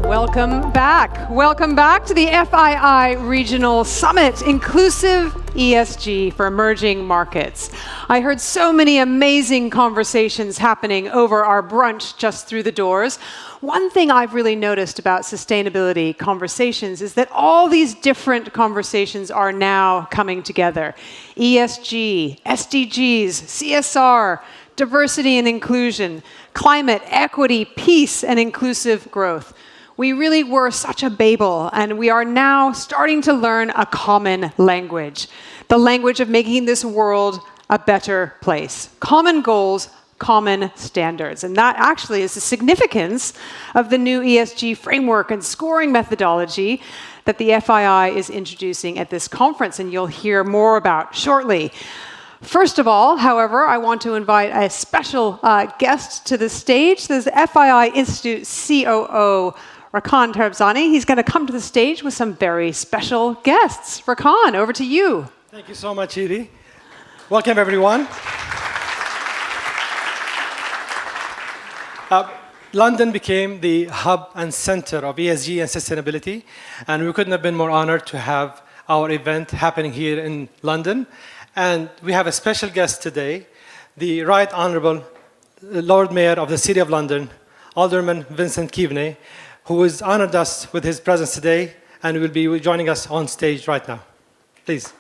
Welcome back. Welcome back to the FII Regional Summit, Inclusive ESG for Emerging Markets. I heard so many amazing conversations happening over our brunch just through the doors. One thing I've really noticed about sustainability conversations is that all these different conversations are now coming together. ESG, SDGs, CSR, diversity and inclusion, climate, equity, peace, and inclusive growth. We really were such a Babel, and we are now starting to learn a common language, the language of making this world a better place. Common goals, common standards. And that actually is the significance of the new ESG framework and scoring methodology that the FII is introducing at this conference, and you'll hear more about shortly. First of all, however, I want to invite a special guest to the stage. There's the FII Institute COO, Rakan Tarabzoni. He's going to come to the stage with some very special guests. Rakan, over to you. Thank you so much, Edie. Welcome, everyone. London became the hub and center of ESG and sustainability, and we couldn't have been more honored to have our event happening here in London. And we have a special guest today, the Right Honourable Lord Mayor of the City of London, Alderman Vincent Keaveny, who has honoured us with his presence today and will be joining us on stage right now. Please.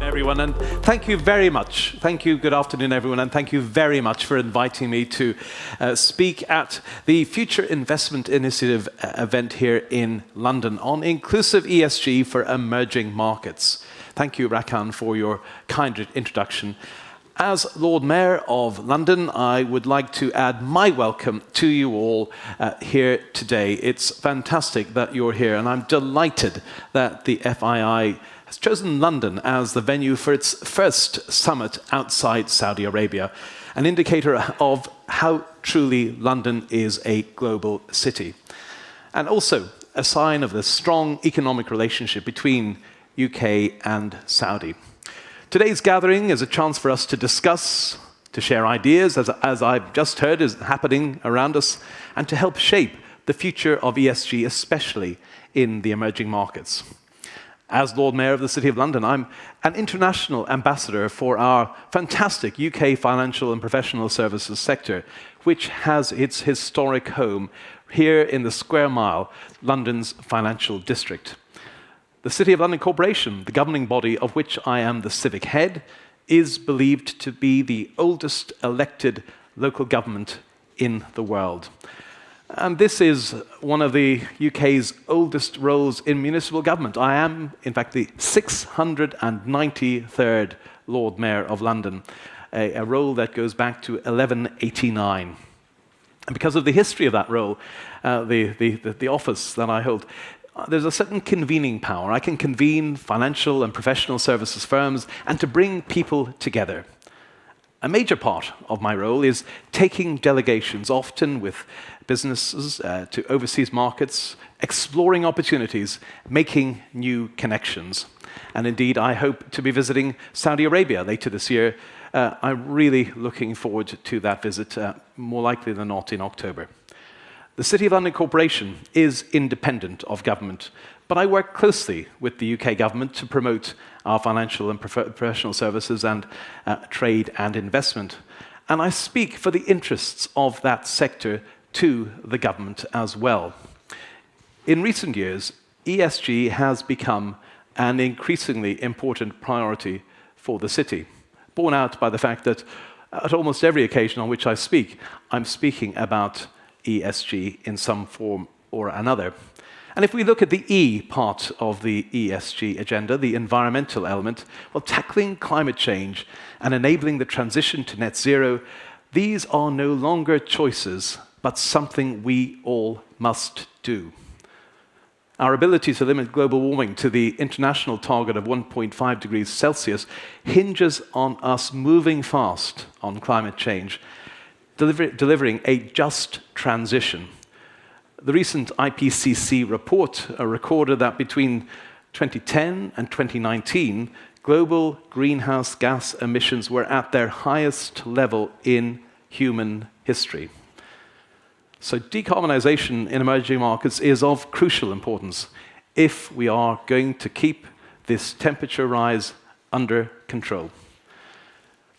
Everyone, and thank you very much. Thank you, good afternoon, everyone, and thank you very much for inviting me to speak at the Future Investment Initiative event here in London on inclusive ESG for emerging markets. Thank you, Rakan, for your kind introduction. As Lord Mayor of London, I would like to add my welcome to you all here today. It's fantastic that you're here, and I'm delighted that the FII has chosen London as the venue for its first summit outside Saudi Arabia, an indicator of how truly London is a global city, and also a sign of the strong economic relationship between UK and Saudi. Today's gathering is a chance for us to discuss, to share ideas, as I've just heard is happening around us, and to help shape the future of ESG, especially in the emerging markets. As Lord Mayor of the City of London, I'm an international ambassador for our fantastic UK financial and professional services sector, which has its historic home here in the Square Mile, London's financial district. The City of London Corporation, the governing body of which I am the civic head, is believed to be the oldest elected local government in the world. And this is one of the UK's oldest roles in municipal government. I am, in fact, the 693rd Lord Mayor of London, a role that goes back to 1189. And because of the history of that role, the office that I hold, there's a certain convening power. I can convene financial and professional services firms and to bring people together. A major part of my role is taking delegations, often with businesses, to overseas markets, exploring opportunities, making new connections. And indeed, I hope to be visiting Saudi Arabia later this year. I'm really looking forward to that visit, more likely than not in October. The City of London Corporation is independent of government, but I work closely with the UK government to promote our financial and professional services and trade and investment. And I speak for the interests of that sector to the government as well. In recent years, ESG has become an increasingly important priority for the city, borne out by the fact that at almost every occasion on which I speak, I'm speaking about ESG in some form or another. And if we look at the E part of the ESG agenda, the environmental element, well, tackling climate change and enabling the transition to net zero, these are no longer choices, but something we all must do. Our ability to limit global warming to the international target of 1.5 degrees Celsius hinges on us moving fast on climate change, delivering a just transition. The recent IPCC report recorded that between 2010 and 2019, global greenhouse gas emissions were at their highest level in human history. So decarbonization in emerging markets is of crucial importance if we are going to keep this temperature rise under control.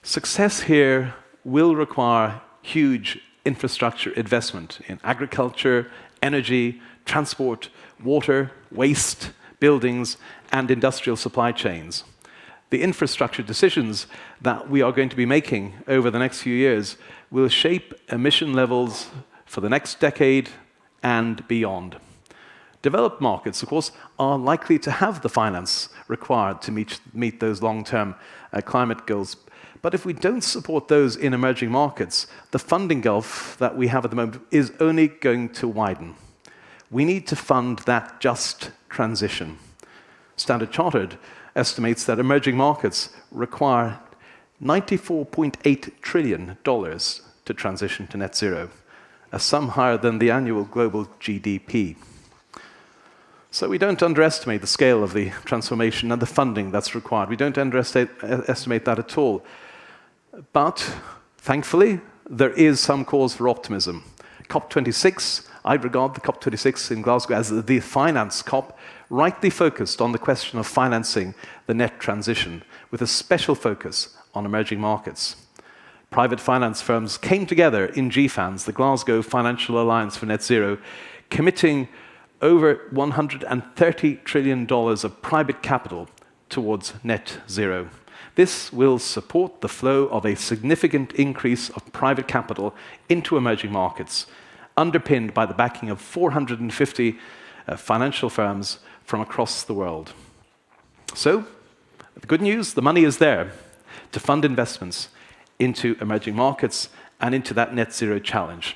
Success here will require huge infrastructure investment in agriculture, energy, transport, water, waste, buildings, and industrial supply chains. The infrastructure decisions that we are going to be making over the next few years will shape emission levels for the next decade and beyond. Developed markets, of course, are likely to have the finance required to meet those long-term climate goals. But if we don't support those in emerging markets, the funding gulf that we have at the moment is only going to widen. We need to fund that just transition. Standard Chartered estimates that emerging markets require $94.8 trillion to transition to net zero, a sum higher than the annual global GDP. So we don't underestimate the scale of the transformation and the funding that's required. We don't underestimate that at all. But thankfully, there is some cause for optimism. COP26, I regard the COP26 in Glasgow as the finance COP, rightly focused on the question of financing the net transition, with a special focus on emerging markets. Private finance firms came together in GFANZ, the Glasgow Financial Alliance for Net Zero, committing over $130 trillion of private capital towards net zero. This will support the flow of a significant increase of private capital into emerging markets, underpinned by the backing of 450 financial firms from across the world. So, the good news, the money is there to fund investments into emerging markets and into that net zero challenge.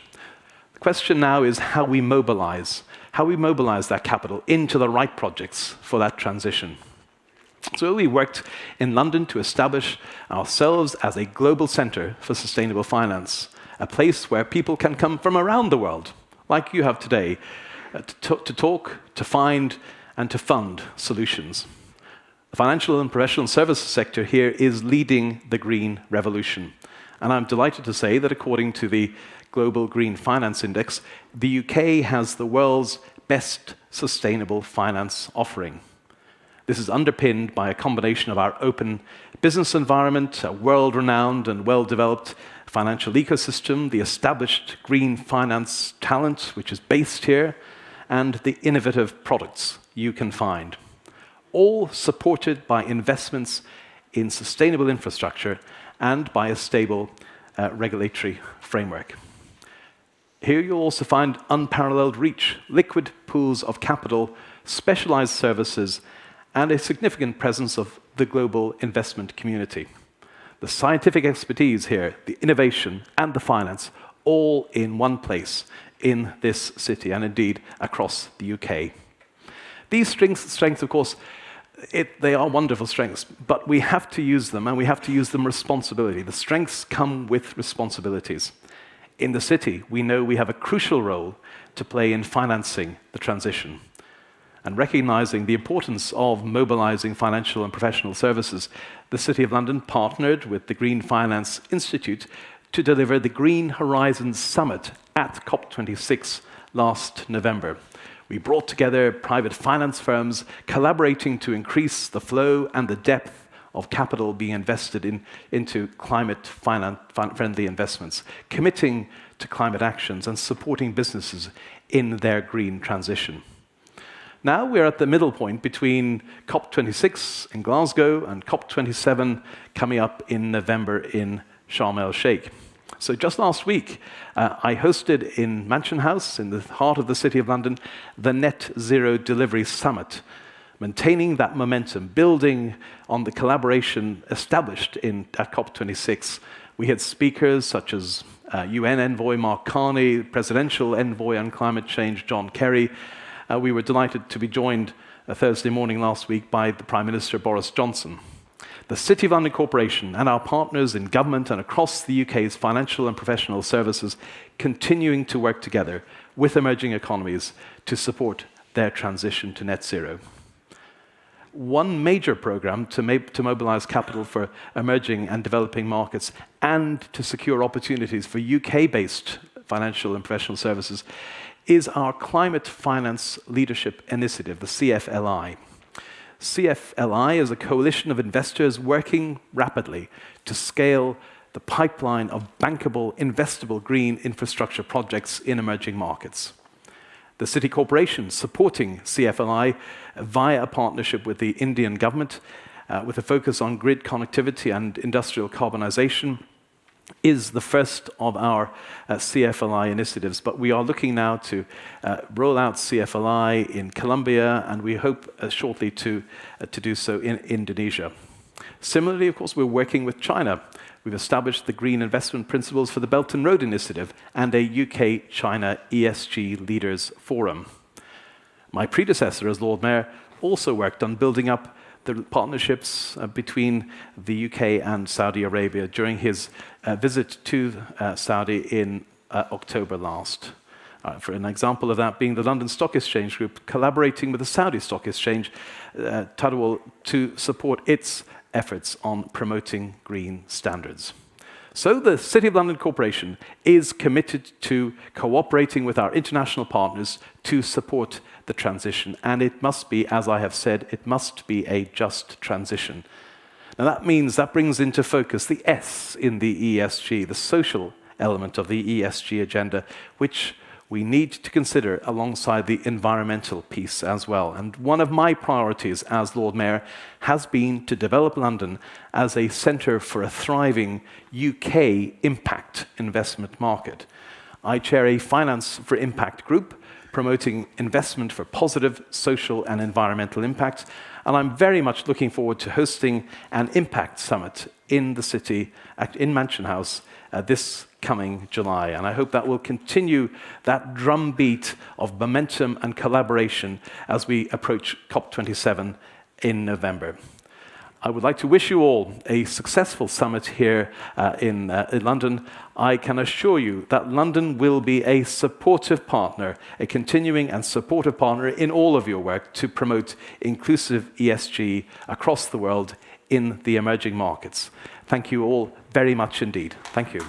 The question now is how we mobilize that capital into the right projects for that transition. So we worked in London to establish ourselves as a global center for sustainable finance, a place where people can come from around the world, like you have today, to talk, to find, and to fund solutions. The financial and professional services sector here is leading the green revolution. And I'm delighted to say that according to the Global Green Finance Index, the UK has the world's best sustainable finance offering. This is underpinned by a combination of our open business environment, a world-renowned and well-developed financial ecosystem, the established green finance talent, which is based here, and the innovative products you can find, all supported by investments in sustainable infrastructure and by a stable regulatory framework. Here you'll also find unparalleled reach, liquid pools of capital, specialized services, and a significant presence of the global investment community. The scientific expertise here, the innovation, and the finance, all in one place in this city, and indeed across the UK. These strengths, of course, they are wonderful strengths, but we have to use them, and we have to use them responsibly. The strengths come with responsibilities. In the city, we know we have a crucial role to play in financing the transition. And recognizing the importance of mobilizing financial and professional services, the City of London partnered with the Green Finance Institute to deliver the Green Horizons Summit at COP26 last November. We brought together private finance firms collaborating to increase the flow and the depth of capital being invested into climate-friendly investments, committing to climate actions and supporting businesses in their green transition. Now we're at the middle point between COP26 in Glasgow and COP27 coming up in November in Sharm el-Sheikh. So just last week, I hosted in Mansion House, in the heart of the City of London, the Net Zero Delivery Summit, maintaining that momentum, building on the collaboration established at COP26. We had speakers such as UN Envoy Mark Carney, Presidential Envoy on Climate Change John Kerry. We were delighted to be joined Thursday morning last week by the Prime Minister Boris Johnson. The City of London Corporation and our partners in government and across the UK's financial and professional services continuing to work together with emerging economies to support their transition to net zero. one major program to mobilize capital for emerging and developing markets and to secure opportunities for UK-based financial and professional services is our Climate Finance Leadership Initiative, the CFLI. CFLI is a coalition of investors working rapidly to scale the pipeline of bankable, investable green infrastructure projects in emerging markets. The City Corporation supporting CFLI via a partnership with the Indian government with a focus on grid connectivity and industrial carbonization is the first of our CFLI initiatives, but we are looking now to roll out CFLI in Colombia, and we hope shortly to do so in Indonesia. Similarly, of course, we're working with China. We've established the Green Investment Principles for the Belt and Road Initiative and a UK-China ESG Leaders Forum. My predecessor as Lord Mayor also worked on building up the partnerships between the UK and Saudi Arabia during his visit to Saudi in October last. For an example of that being the London Stock Exchange Group collaborating with the Saudi Stock Exchange, Tarabzoni, to support its efforts on promoting green standards. So the City of London Corporation is committed to cooperating with our international partners to support the transition, and it must be, as I have said, it must be a just transition. Now that brings into focus the S in the ESG, the social element of the ESG agenda, which we need to consider alongside the environmental piece as well. And one of my priorities as Lord Mayor has been to develop London as a centre for a thriving UK impact investment market. I chair a Finance for Impact group promoting investment for positive social and environmental impact, and I'm very much looking forward to hosting an impact summit in the city, in Mansion House, this coming July, and I hope that will continue that drumbeat of momentum and collaboration as we approach COP27 in November. I would like to wish you all a successful summit here in London. I can assure you that London will be a supportive partner, a continuing and supportive partner in all of your work to promote inclusive ESG across the world in the emerging markets. Thank you all very much indeed. Thank you.